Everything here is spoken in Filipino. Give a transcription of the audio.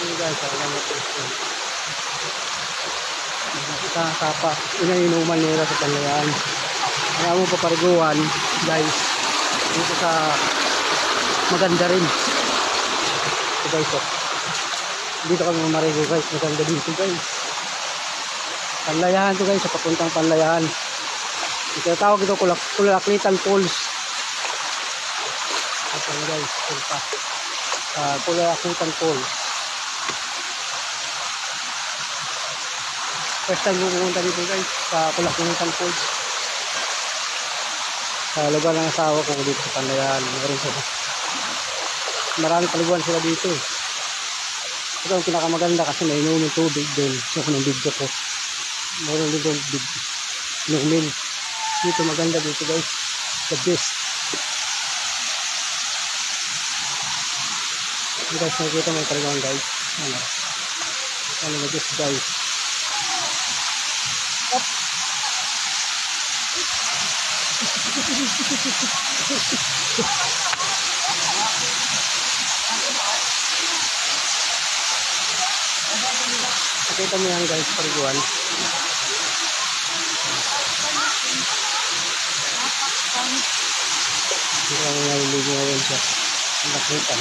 Ini guys, alam mo ito. Sa sapa, inainuman nila sa Panlayaan. Kaya mo papariguan guys, dito sa maganda rin. Ito guys, oh. Dito kami mamarigo guys, maganda dito guys. Panlayaan to guys, sa papuntang Panlayaan. Ito tawag ito Kulaklitan Falls. Ito guys, punta. Kulaklitan Falls. First time ko pumunta dito guys, sa Kulaklitan Falls. Sa lugar ng asawa ko dito sa Panlayaan. Marami paliguan sila dito eh. Ito ang pinakamaganda kasi may inumin tubig doon. So kung ng video ko, meron din doon inumin. Dito maganda dito guys, the best. Guys, nakikita mo yung paliguan guys. Ano the best guys. Up. Nakita mo yan guys, paliguan. Hindi ko naliligo ngayon siya. Nakita.